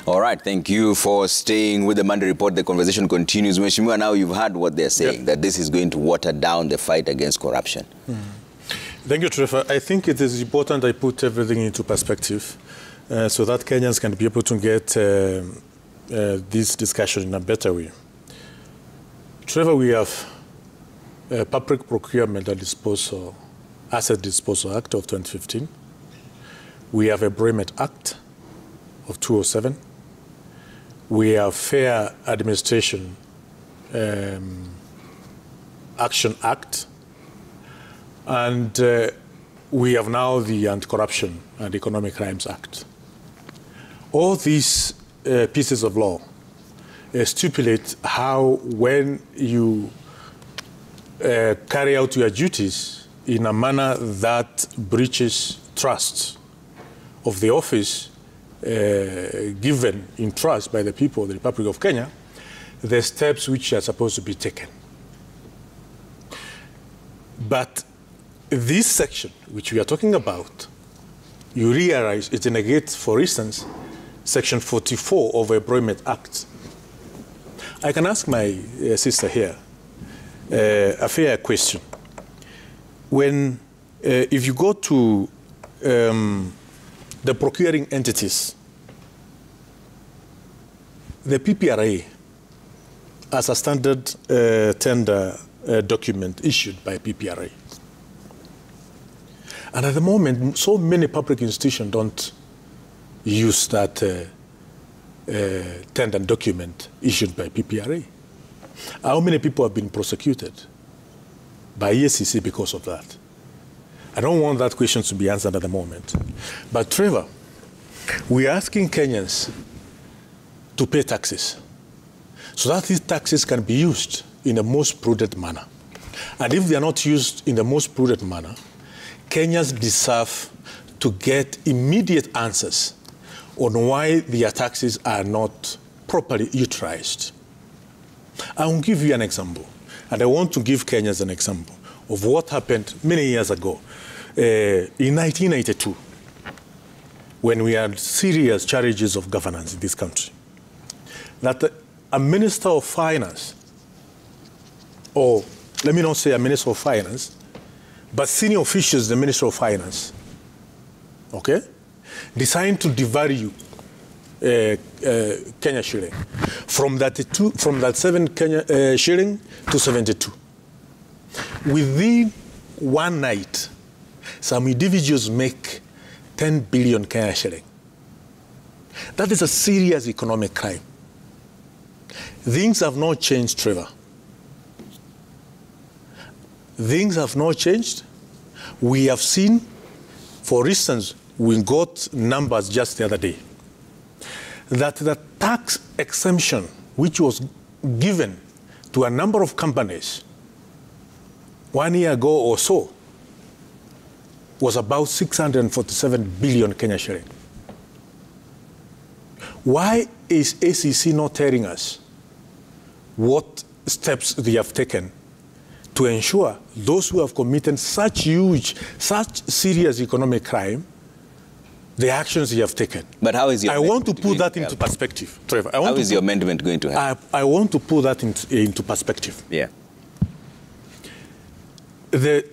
All right, thank you for staying with the Monday Report. The conversation continues. Mheshimiwa, now you've heard what they're saying, that this is going to water down the fight against corruption. Thank you, Trevor. I think it is important I put everything into perspective so that Kenyans can be able to get this discussion in a better way. Trevor, we have a Public Procurement and Disposal, Asset Disposal Act of 2015. We have a Employment Act of 2007. We have Fair Administration Action Act. And we have now the Anti-Corruption and Economic Crimes Act. All these pieces of law stipulate how, when you carry out your duties in a manner that breaches trust of the office given in trust by the people of the Republic of Kenya, the steps which are supposed to be taken. But this section, which we are talking about, you realize it negates, for instance, Section 44 of the Employment Act. I can ask my sister here a fair question. When, if you go to the procuring entities, the PPRA, as a standard tender document issued by PPRA. And at the moment, so many public institutions don't use that tender document issued by PPRA. How many people have been prosecuted by EACC because of that? I don't want that question to be answered at the moment. But Trevor, we're asking Kenyans to pay taxes so that these taxes can be used in the most prudent manner. And if they are not used in the most prudent manner, Kenyans deserve to get immediate answers on why their taxes are not properly utilized. I will give you an example, and I want to give Kenyans an example of what happened many years ago in 1992, when we had serious challenges of governance in this country. That a minister of finance, or let me not say a minister of finance, but senior officials, the Minister of Finance, okay, decided to devalue Kenya shilling from that 7 Kenya shilling to 72. Within one night, some individuals make 10 billion Kenya shilling. That is a serious economic crime. Things have not changed, Trevor. Things have not changed. We have seen, for instance, we got numbers just the other day, that the tax exemption which was given to a number of companies 1 year ago or so was about 647 billion Kenya shilling. Why is ACC not telling us what steps they have taken to ensure those who have committed such serious economic crime, the actions you have taken? But how is your I want to put that into perspective, Trevor. How is your amendment going to help? I want to put that into perspective. Yeah. The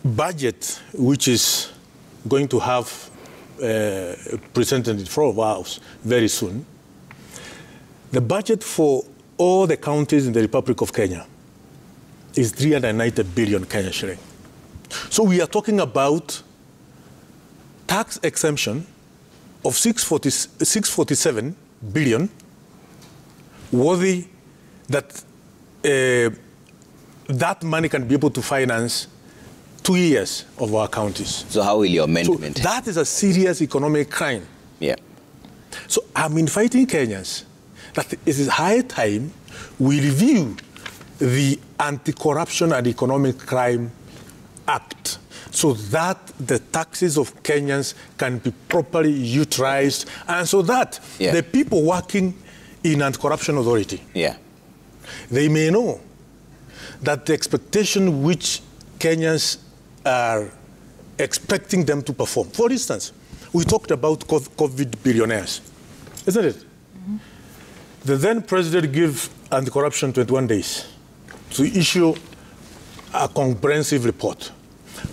budget, which is going to have presented in front of us very soon, the budget for all the counties in the Republic of Kenya is 390 billion Kenya shilling. So we are talking about tax exemption of 647 billion, worthy that that money can be able to finance 2 years of our counties. So how will your amendment? So that is a serious economic crime. Yeah. So I'm inviting Kenyans that it is high time we review the Anti-Corruption and Economic Crime Act so that the taxes of Kenyans can be properly utilized, and so that the people working in Anti-Corruption Authority, they may know that the expectation which Kenyans are expecting them to perform. For instance, we talked about COVID billionaires, isn't it? The then president gave anti-corruption 21 days to issue a comprehensive report.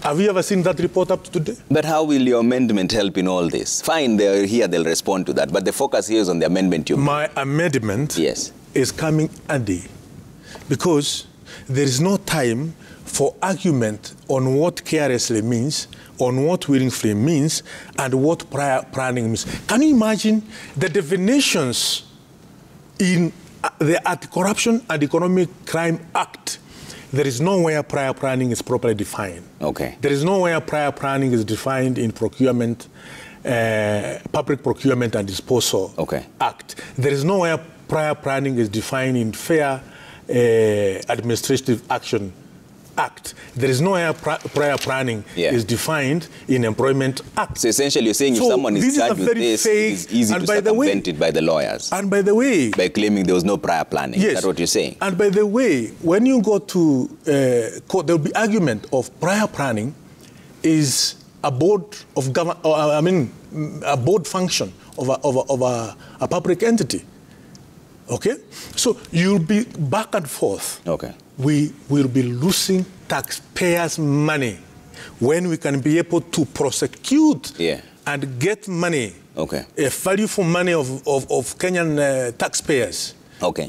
Have you ever seen that report up to today? But how will your amendment help in all this? Fine, they're here, they'll respond to that. But the focus here is on the amendment you made. My amendment is coming handy because there is no time for argument on what carelessly means, on what willingly means, and what prior planning means. Can you imagine the definitions in the Anti-Corruption and Economic Crime Act? There is nowhere prior planning is properly defined. Okay. There is nowhere prior planning is defined in procurement, Public Procurement and Disposal Act. There is nowhere prior planning is defined in Fair Administrative Action Act. There is nowhere prior planning is defined in Employment Act. So essentially you're saying if someone is charged with this, it is easy to circumvent it by the lawyers. And by the way... By claiming there was no prior planning. Yes. Is that what you're saying? And by the way, when you go to court, there will be argument of prior planning is a board of government, a board function of a public entity. Okay? So you'll be back and forth. Okay. We will be losing taxpayers' money when we can be able to prosecute and get money, a value for money of Kenyan taxpayers,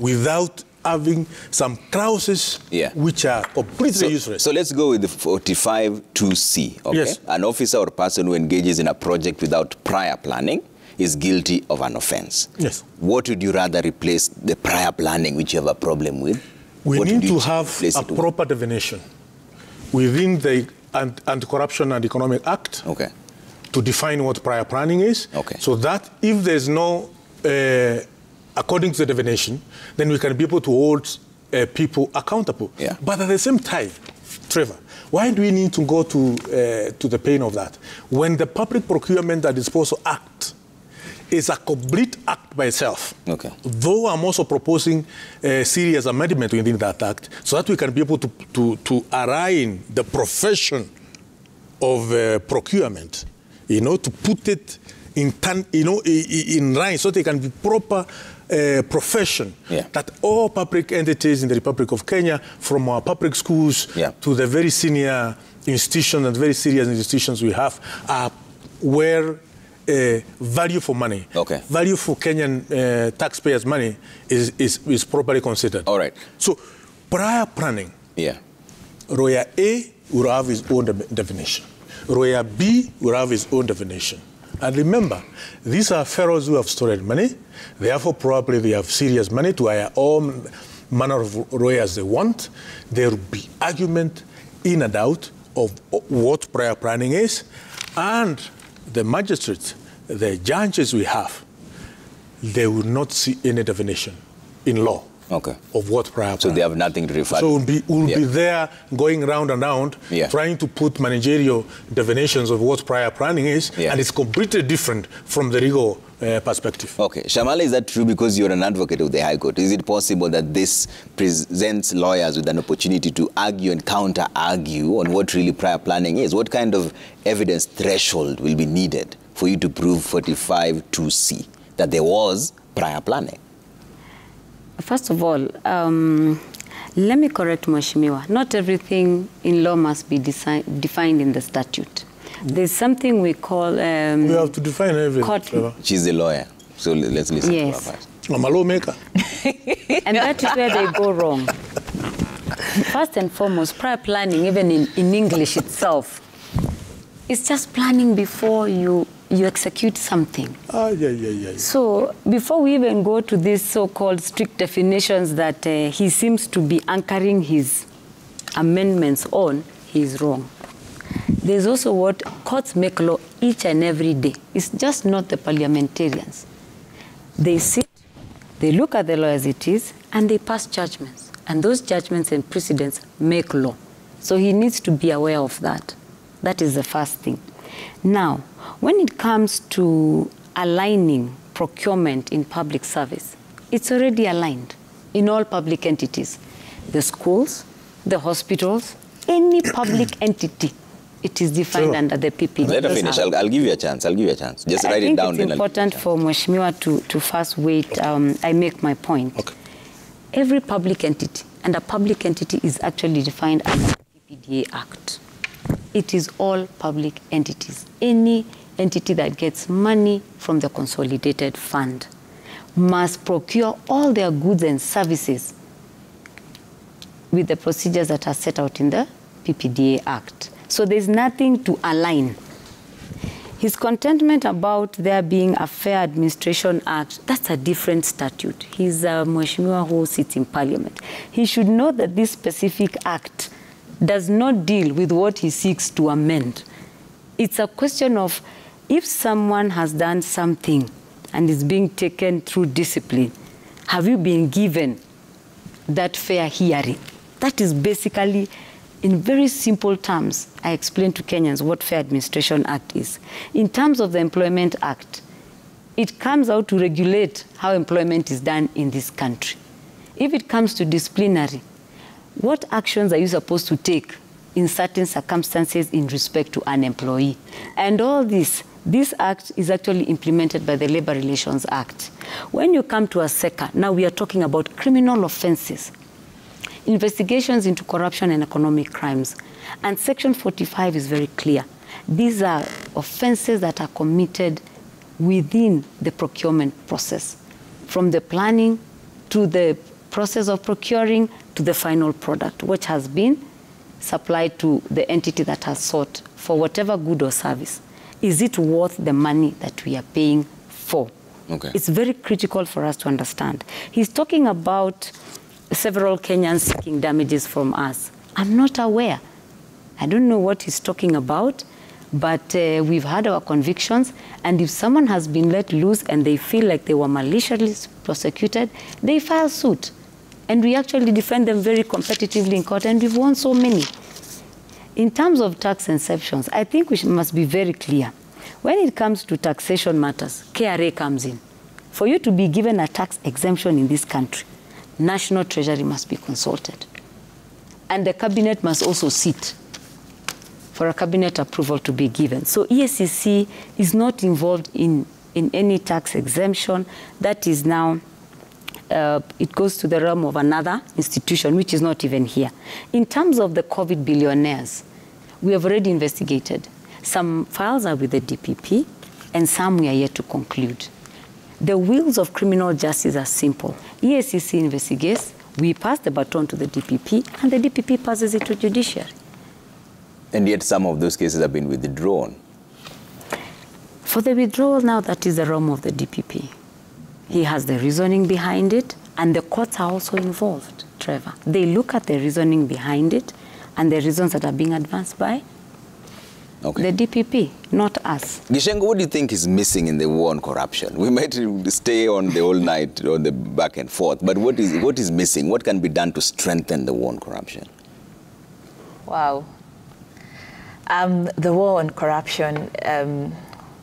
without having some clauses which are completely useless. So let's go with the 45(2)(c. Okay? Yes. An officer or person who engages in a project without prior planning is guilty of an offense. Yes. What would you rather replace the prior planning, which you have a problem with? We need to have a proper definition within the Anti-Corruption and Economic Act to define what prior planning is, so that if there's no, according to the definition, then we can be able to hold people accountable. Yeah. But at the same time, Trevor, why do we need to go to the pain of that? When the Public Procurement and Disposal Act is a complete act by itself. Okay. Though I'm also proposing a serious amendment within that act so that we can be able to align the profession of procurement, to put it in line so they can be proper profession that all public entities in the Republic of Kenya, from our public schools to the very senior institutions and very serious institutions we have, are where value for money, value for Kenyan taxpayers' money is properly considered. All right. So prior planning, Lawyer A will have his own definition. Lawyer B will have his own definition. And remember, these are fellows who have stolen money. Therefore, probably they have serious money to hire all manner of lawyers they want. There will be argument in and out of what prior planning is, and the magistrates, the judges we have, they will not see any definition in law of what prior planning. So they have nothing to refer to. So we'll be there going round and round, trying to put managerial definitions of what prior planning is, and it's completely different from the legal perspective. Okay. Shamala, is that true because you're an advocate of the High Court? Is it possible that this presents lawyers with an opportunity to argue and counter-argue on what really prior planning is? What kind of evidence threshold will be needed for you to prove 45(2)(c, that there was prior planning? First of all, let me correct Mheshimiwa. Not everything in law must be defined in the statute. There's something we call... we have to define everything. She's a lawyer, so let's listen to her first. I'm a lawmaker. And that is where they go wrong. First and foremost, prior planning, even in English itself, it's just planning before you execute something. So before we even go to these so-called strict definitions that he seems to be anchoring his amendments on, he's wrong. There's also what courts make law each and every day. It's just not the parliamentarians. They sit, they look at the law as it is, and they pass judgments. And those judgments and precedents make law. So he needs to be aware of that. That is the first thing. Now, when it comes to aligning procurement in public service, it's already aligned in all public entities. The schools, the hospitals, any public entity it is defined under the PPD. Let her finish. I'll give you a chance. Just write it down. I think it's important for Mheshimiwa to first wait. I make my point. Okay. Every public entity, and a public entity is actually defined under the PPDA Act. It is all public entities. Any entity that gets money from the consolidated fund must procure all their goods and services with the procedures that are set out in the PPDA Act. So there's nothing to align. His contentment about there being a Fair Administration Act, that's a different statute. He's a Mheshimiwa who sits in Parliament. He should know that this specific act does not deal with what he seeks to amend. It's a question of if someone has done something and is being taken through discipline, have you been given that fair hearing? That is basically, in very simple terms, I explained to Kenyans what Fair Administration Act is. In terms of the Employment Act, it comes out to regulate how employment is done in this country. If it comes to disciplinary, what actions are you supposed to take in certain circumstances in respect to an employee? And all this act is actually implemented by the Labor Relations Act. When you come to a SECA, now we are talking about criminal offenses, investigations into corruption and economic crimes. And Section 45 is very clear. These are offenses that are committed within the procurement process, from the planning to the process of procuring to the final product, which has been supplied to the entity that has sought for whatever good or service. Is it worth the money that we are paying for? Okay. It's very critical for us to understand. He's talking about several Kenyans seeking damages from us. I'm not aware. I don't know what he's talking about, but we've had our convictions, and if someone has been let loose and they feel like they were maliciously prosecuted, they file suit. And we actually defend them very competitively in court, and we've won so many. In terms of tax exceptions, I think we must be very clear. When it comes to taxation matters, KRA comes in. For you to be given a tax exemption in this country, National Treasury must be consulted. And the cabinet must also sit for a cabinet approval to be given. So EACC is not involved in any tax exemption. That is now, it goes to the realm of another institution, which is not even here. In terms of the COVID billionaires, we have already investigated. Some files are with the DPP, and some we are yet to conclude. The wheels of criminal justice are simple. EACC investigates, we pass the baton to the DPP, and the DPP passes it to judiciary. And yet some of those cases have been withdrawn. For the withdrawal now, that is the realm of the DPP. He has the reasoning behind it, and the courts are also involved, Trevor. They look at the reasoning behind it and the reasons that are being advanced by the DPP, not us. Gishengo, what do you think is missing in the war on corruption? We might stay on the whole night, on the back and forth, but what is missing? What can be done to strengthen the war on corruption? Wow. The war on corruption,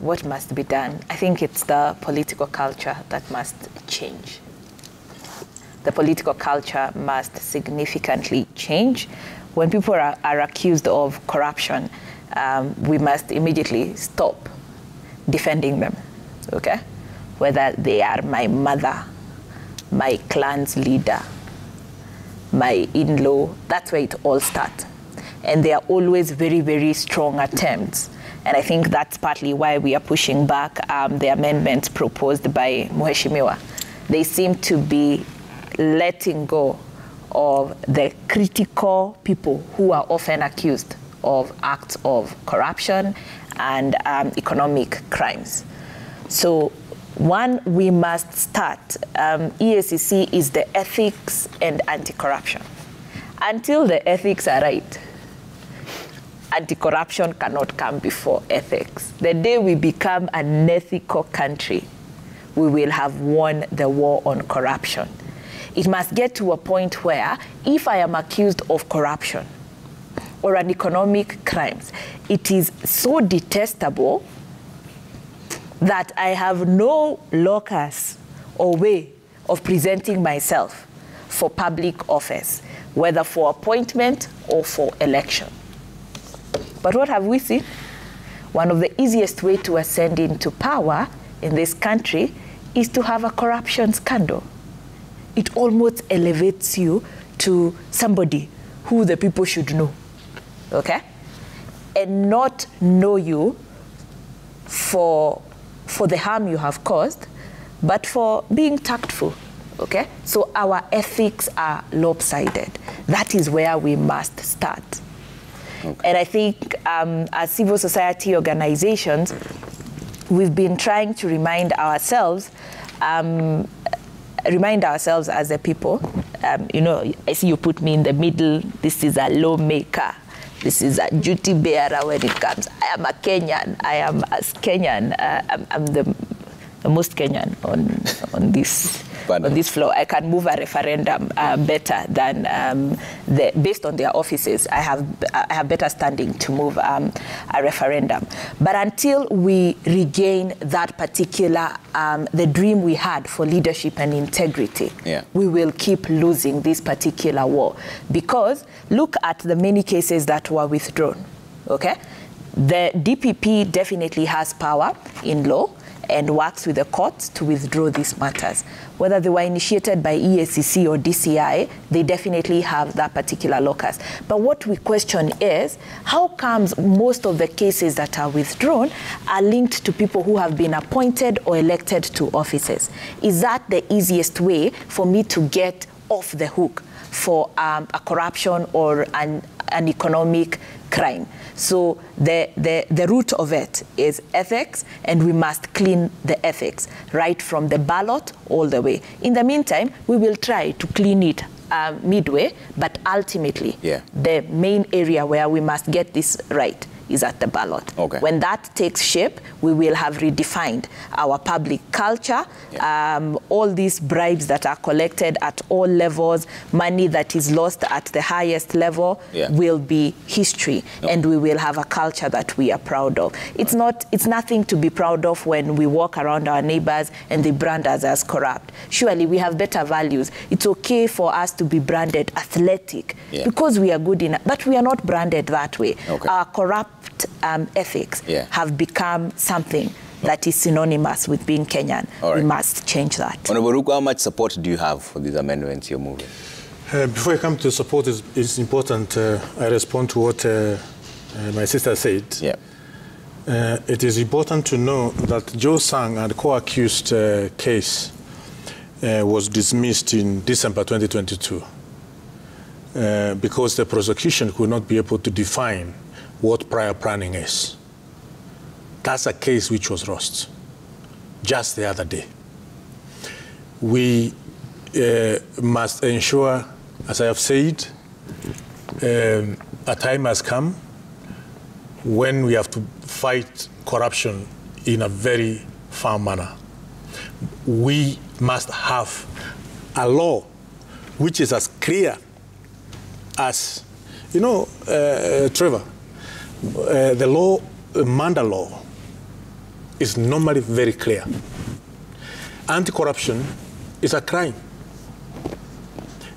what must be done? I think it's the political culture that must change. The political culture must significantly change. When people are accused of corruption, we must immediately stop defending them, okay? Whether they are my mother, my clan's leader, my in-law, that's where it all starts. And they are always very, very strong attempts. And I think that's partly why we are pushing back the amendments proposed by Mheshimiwa. They seem to be letting go of the critical people who are often accused of acts of corruption and economic crimes. So one, we must start. EACC is the ethics and anti-corruption. Until the ethics are right, anti-corruption cannot come before ethics. The day we become an ethical country, we will have won the war on corruption. It must get to a point where if I am accused of corruption or an economic crimes, it is so detestable that I have no locus or way of presenting myself for public office, whether for appointment or for election. But what have we seen? One of the easiest ways to ascend into power in this country is to have a corruption scandal. It almost elevates you to somebody who the people should know, okay? And not know you for the harm you have caused, but for being tactful, okay? So our ethics are lopsided. That is where we must start. Okay. And I think as civil society organizations, we've been trying to remind ourselves as a people. You know, I see you put me in the middle. This is a lawmaker. This is a duty bearer when it comes. I am a Kenyan. I am as Kenyan. I'm the most Kenyan on this floor. I can move a referendum better than based on their offices. I have better standing to move a referendum. But until we regain that particular the dream we had for leadership and integrity, we will keep losing this particular war. Because look at the many cases that were withdrawn. Okay, the DPP definitely has power in law and works with the courts to withdraw these matters. Whether they were initiated by EACC or DCI, they definitely have that particular locus. But what we question is, how comes most of the cases that are withdrawn are linked to people who have been appointed or elected to offices? Is that the easiest way for me to get off the hook for a corruption or an economic crime? So the root of it is ethics, and we must clean the ethics right from the ballot all the way. In the meantime, we will try to clean it midway, but ultimately the main area where we must get this right is at the ballot. Okay. When that takes shape, we will have redefined our public culture. All these bribes that are collected at all levels, money that is lost at the highest level will be history, and we will have a culture that we are proud of. It's nothing to be proud of when we walk around our neighbors and they brand us as corrupt. Surely we have better values. It's okay for us to be branded athletic because we are good enough, but we are not branded that way. Okay. Our corrupt ethics have become something that is synonymous with being Kenyan. Right. We must change that. Honorable Ruku, how much support do you have for these amendments you're moving? Before I come to support, it's important I respond to what my sister said. It is important to know that Joe Sang and co-accused case was dismissed in December 2022 because the prosecution could not be able to define what prior planning is. That's a case which was lost just the other day. We must ensure, as I have said, a time has come when we have to fight corruption in a very firm manner. We must have a law which is as clear as, you know, Trevor, the law, Manda law, is normally very clear. Anti-corruption is a crime.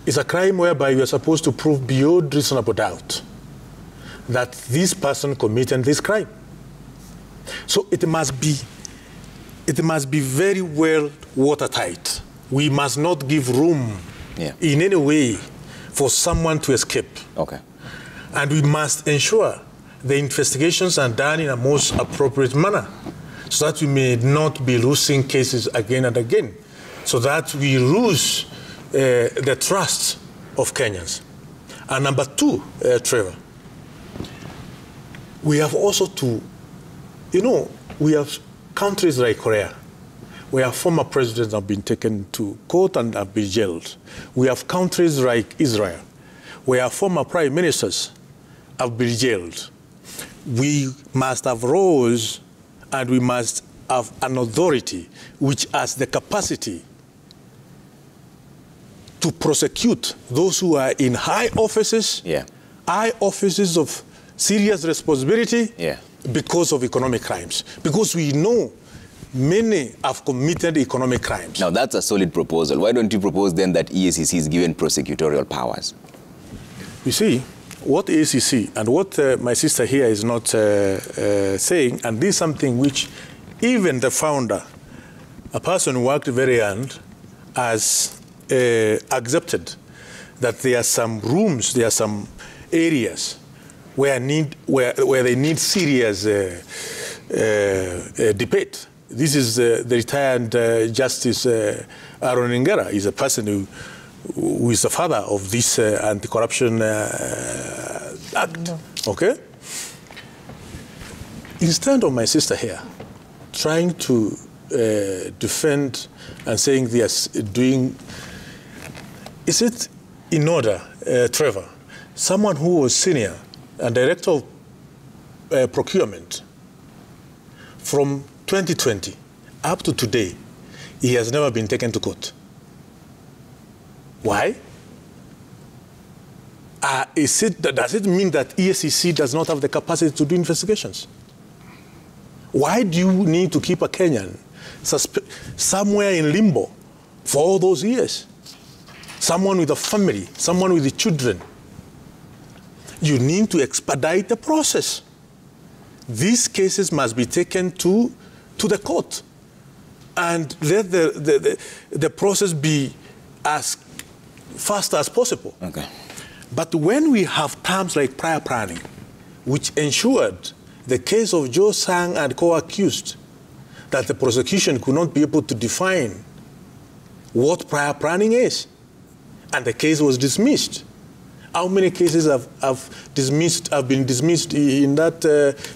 It's a crime whereby you are supposed to prove beyond reasonable doubt that this person committed this crime. So it must be very well watertight. We must not give room in any way for someone to escape. Okay. And we must ensure the investigations are done in a most appropriate manner so that we may not be losing cases again and again, so that we lose the trust of Kenyans. And number two, Trevor, we have also to, you know, we have countries like Korea, where former presidents have been taken to court and have been jailed. We have countries like Israel, where former prime ministers have been jailed. We must have laws, and we must have an authority which has the capacity to prosecute those who are in high offices, high offices of serious responsibility because of economic crimes. Because we know many have committed economic crimes. Now, that's a solid proposal. Why don't you propose then that EACC is given prosecutorial powers? You see, what ACC and what my sister here is not saying, and this is something which even the founder, a person who worked very hard, has accepted that there are some rooms, there are some areas where they need serious debate. This is the retired Justice Aaron Ngera. He's a person who is the father of this anti-corruption act. Okay? Instead of my sister here trying to defend and saying they are doing, is it in order, Trevor, someone who was senior and director of procurement from 2020 up to today, he has never been taken to court? Why? Does it mean that EACC does not have the capacity to do investigations? Why do you need to keep a Kenyan somewhere in limbo for all those years? Someone with a family, someone with the children. You need to expedite the process. These cases must be taken to the court and let the process be as fast as possible. Okay. But when we have terms like prior planning, which ensured the case of Joe Sang and co-accused, that the prosecution could not be able to define what prior planning is, and the case was dismissed. How many cases have been dismissed in that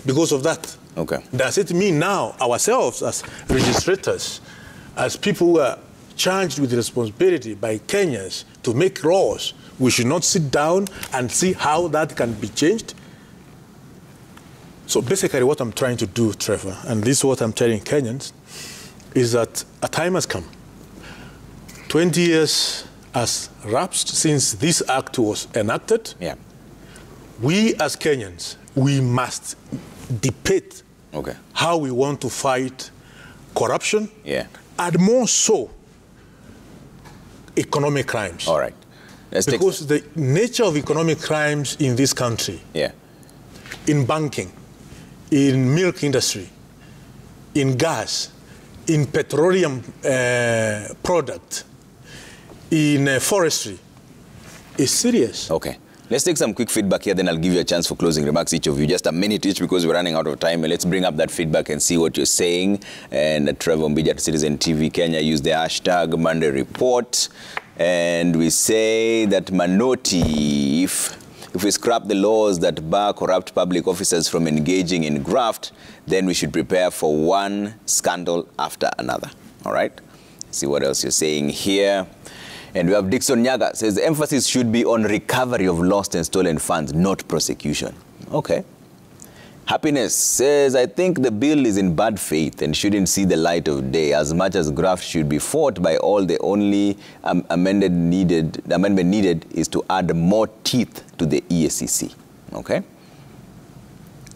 because of that? Okay. Does it mean now ourselves as registrators, as people who are charged with the responsibility by Kenyans to make laws, we should not sit down and see how that can be changed? So basically what I'm trying to do, Trevor, and this is what I'm telling Kenyans, is that a time has come. 20 years has lapsed since this act was enacted. Yeah. We as Kenyans, we must debate how we want to fight corruption, and more so, economic crimes. All right. Because the nature of economic crimes in this country, in banking, in milk industry, in gas, in petroleum product, in forestry, is serious. Okay. Let's take some quick feedback here, then I'll give you a chance for closing remarks, each of you. Just a minute each because we're running out of time. Let's bring up that feedback and see what you're saying. And Trevor Mbija at Citizen TV Kenya used the hashtag Monday Report. And we say that Manoti, if we scrap the laws that bar corrupt public officers from engaging in graft, then we should prepare for one scandal after another. All right? See what else you're saying here. And we have Dixon Nyaga says the emphasis should be on recovery of lost and stolen funds, not prosecution. Okay. Happiness says, I think the bill is in bad faith and shouldn't see the light of day. As much as graft should be fought by all, the only amendment needed is to add more teeth to the EACC. Okay.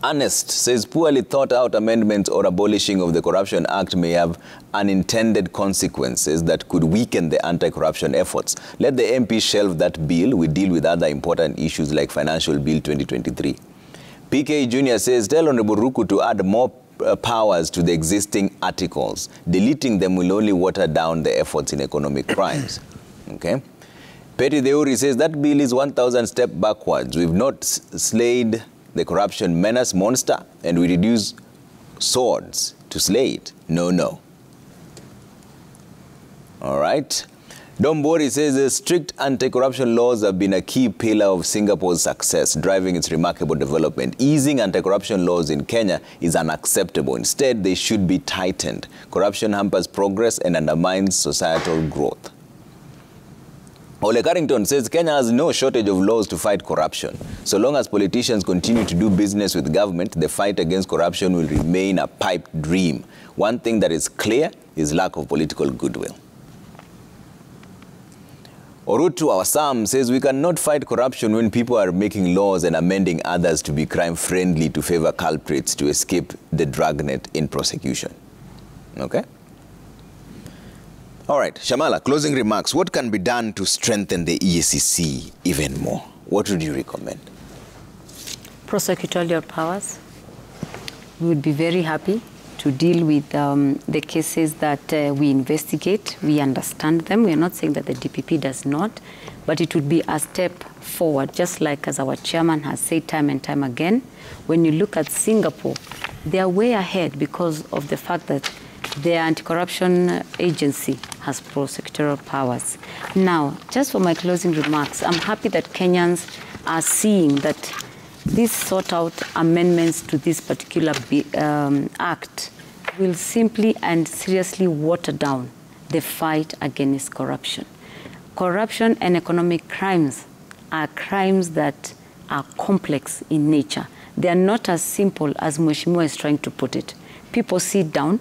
Ernest says poorly thought out amendments or abolishing of the Corruption Act may have unintended consequences that could weaken the anti-corruption efforts. Let the MP shelve that bill. We deal with other important issues like Financial Bill 2023. PK Jr. says tell Honorable Ruku to add more powers to the existing articles. Deleting them will only water down the efforts in economic crimes. Okay. Petty Deuri says that bill is 1,000 steps backwards. We've not slayed the corruption menace monster, and we reduce swords to slay it. No, no. All right. Dombori says strict anti-corruption laws have been a key pillar of Singapore's success, driving its remarkable development. Easing anti-corruption laws in Kenya is unacceptable. Instead, they should be tightened. Corruption hampers progress and undermines societal growth. Ole Carrington says Kenya has no shortage of laws to fight corruption. So long as politicians continue to do business with government, the fight against corruption will remain a pipe dream. One thing that is clear is lack of political goodwill. Orutu, our Sam, says we cannot fight corruption when people are making laws and amending others to be crime-friendly to favor culprits to escape the dragnet in prosecution. Okay? All right, Shamala, closing remarks. What can be done to strengthen the EACC even more? What would you recommend? Prosecutorial powers. We would be very happy to deal with the cases that we investigate. We understand them. We are not saying that the DPP does not, but it would be a step forward, just like as our chairman has said time and time again. When you look at Singapore, they are way ahead because of the fact that their anti-corruption agency has prosecutorial powers. Now, just for my closing remarks, I'm happy that Kenyans are seeing that these sort-out amendments to this particular act will simply and seriously water down the fight against corruption. Corruption and economic crimes are crimes that are complex in nature. They are not as simple as Mheshimiwa is trying to put it. People sit down,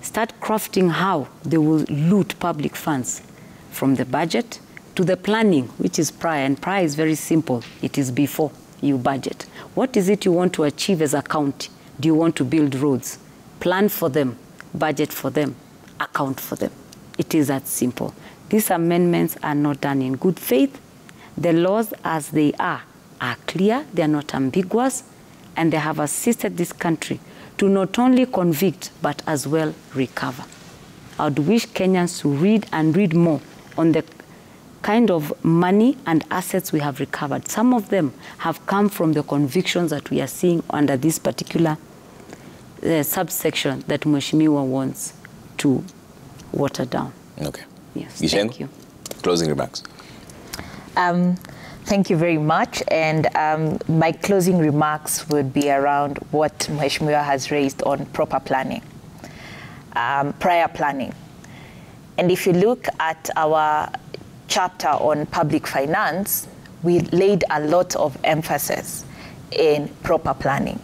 start crafting how they will loot public funds, from the budget to the planning, which is prior. And prior is very simple. It is before you budget. What is it you want to achieve as a county? Do you want to build roads? Plan for them, budget for them, account for them. It is that simple. These amendments are not done in good faith. The laws as they are clear, they are not ambiguous, and they have assisted this country to not only convict, but as well recover. I would wish Kenyans to read and read more on the kind of money and assets we have recovered. Some of them have come from the convictions that we are seeing under this particular subsection that Mheshimiwa wants to water down. Okay. Yes, Gishengo, thank you. Closing remarks. Thank you very much. And my closing remarks would be around what Mheshimiwa has raised on proper planning, prior planning. And if you look at our chapter on public finance, we laid a lot of emphasis in proper planning.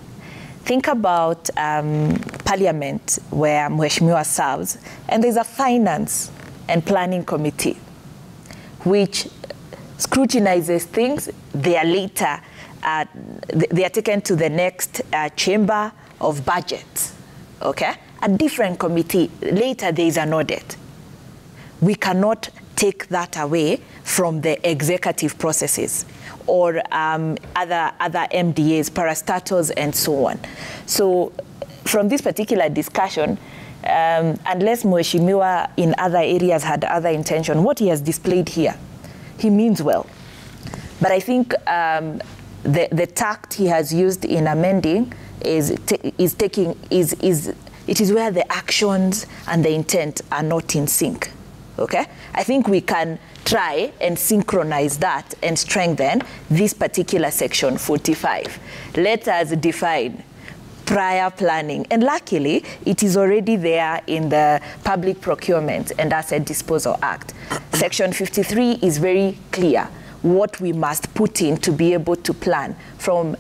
Think about Parliament, where Mheshimiwa serves, and there's a finance and planning committee, which scrutinizes things. They are later, they are taken to the next chamber of budget, okay? A different committee. Later, there is an audit. We cannot take that away from the executive processes or other MDAs, parastatals, and so on. So from this particular discussion, unless Mheshimiwa in other areas had other intention, what he has displayed here, he means well. But I think the tact he has used in amending it is where the actions and the intent are not in sync. Okay? I think we can try and synchronize that and strengthen this particular section 45. Let us define prior planning. And luckily, it is already there in the Public Procurement and Asset Disposal Act. Section 53 is very clear what we must put in to be able to plan from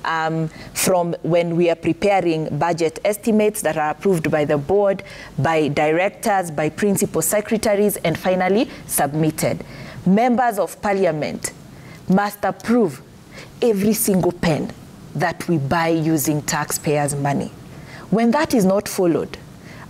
when we are preparing budget estimates that are approved by the board, by directors, by principal secretaries, and finally submitted. Members of Parliament must approve every single pen that we buy using taxpayers' money. When that is not followed,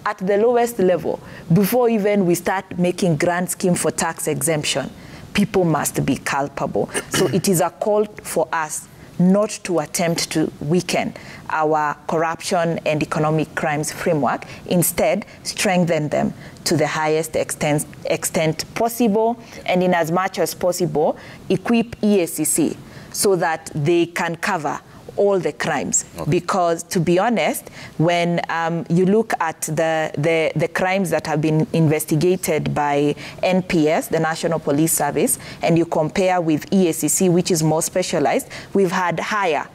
at the lowest level, before even we start making grand scheme for tax exemption, people must be culpable. So it is a call for us not to attempt to weaken our corruption and economic crimes framework, instead strengthen them to the highest extent possible, and in as much as possible, equip EACC so that they can cover all the crimes. Okay. Because to be honest, when you look at the crimes that have been investigated by NPS, the National Police Service, and you compare with EACC, which is more specialized, we've had higher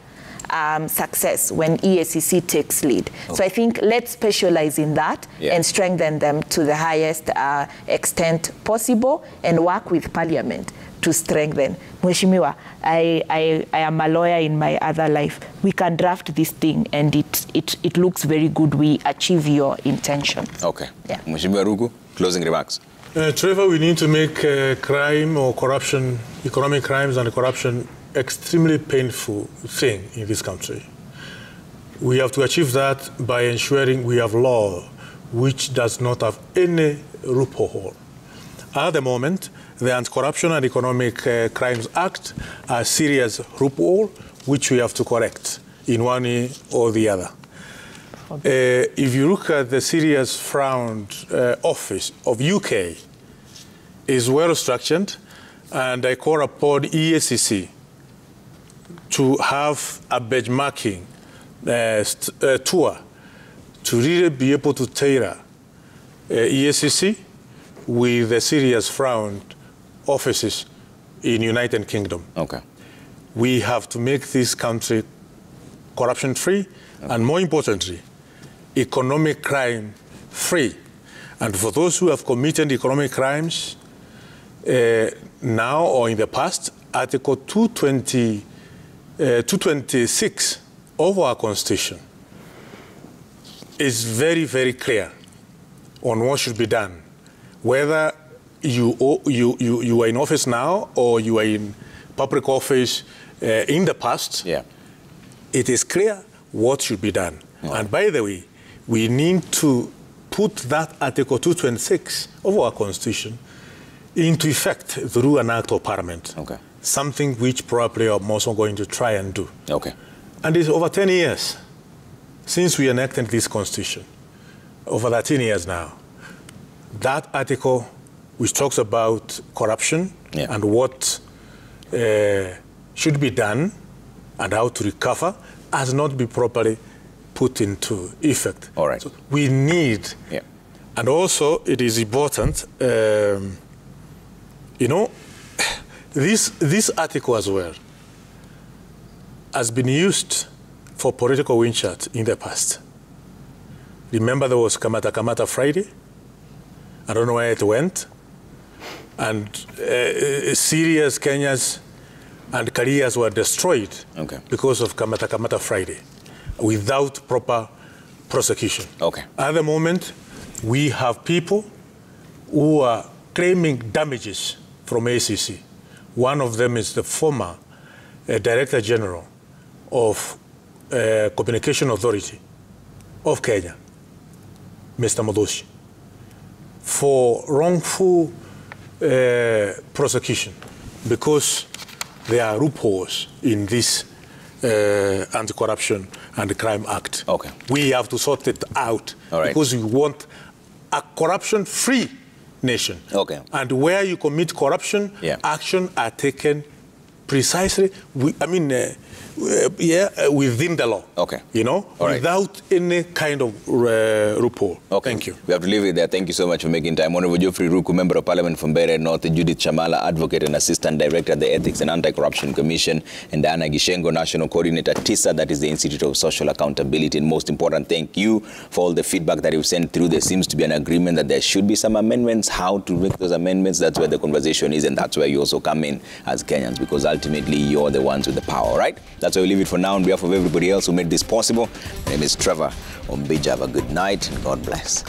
success when EACC takes lead. Okay. So I think let's specialize in that and strengthen them to the highest extent possible and work with Parliament to strengthen. Mheshimiwa, I am a lawyer in my other life. We can draft this thing and it looks very good. We achieve your intention. Okay. Yeah. Mheshimiwa Ruku, closing remarks. Trevor, we need to make crime or corruption, economic crimes and corruption, extremely painful thing in this country. We have to achieve that by ensuring we have law which does not have any loophole. At the moment, the Anti-Corruption and Economic Crimes Act, a serious loophole which we have to correct in one way or the other. If you look at the serious frowned office of UK, is well structured, and I call upon EACC to have a benchmarking tour to really be able to tailor EACC with the serious frowned offices in United Kingdom. Okay. We have to make this country corruption-free, and more importantly, economic crime-free. And for those who have committed economic crimes now or in the past, Article 226 of our Constitution is very, very clear on what should be done, whether you are in office now or you are in public office in the past. Yeah. It is clear what should be done. Oh. And by the way, we need to put that Article 226 of our Constitution into effect through an act of Parliament. Okay. Something which probably I'm also going to try and do. Okay. And it's over 10 years since we enacted this Constitution, over 13 years now. That article, which talks about corruption and what should be done and how to recover, has not been properly put into effect. All right. So we need, and also it is important, you know, this article as well has been used for political wind chat in the past. Remember there was Kamata Kamata Friday? I don't know where it went. And serious Kenyans and careers were destroyed because of Kamata Kamata Friday without proper prosecution. Okay. At the moment, we have people who are claiming damages from ACC. One of them is the former Director General of Communication Authority of Kenya, Mr. Modoshi, for wrongful prosecution because there are loopholes in this Anti-Corruption and Crime Act. Okay. We have to sort it out because we want a corruption-free nation. Okay. And where you commit corruption, action are taken precisely, within the law. Okay. You know, without any kind of loophole. Okay. Thank you. We have to leave it there. Thank you so much for making time. Honorable Geoffrey Ruku, Member of Parliament from Bere North, Judith Chamala, Advocate and Assistant Director at the Ethics and Anti-Corruption Commission, and Diana Gishengo, National Coordinator, TISA, that is the Institute of Social Accountability. And most important, thank you for all the feedback that you've sent through. There seems to be an agreement that there should be some amendments. How to make those amendments, that's where the conversation is, and that's where you also come in as Kenyans, because ultimately you're the ones with the power, right? That's why we leave it for now. On behalf of everybody else who made this possible, my name is Trevor Ombija. Have a good night and God bless.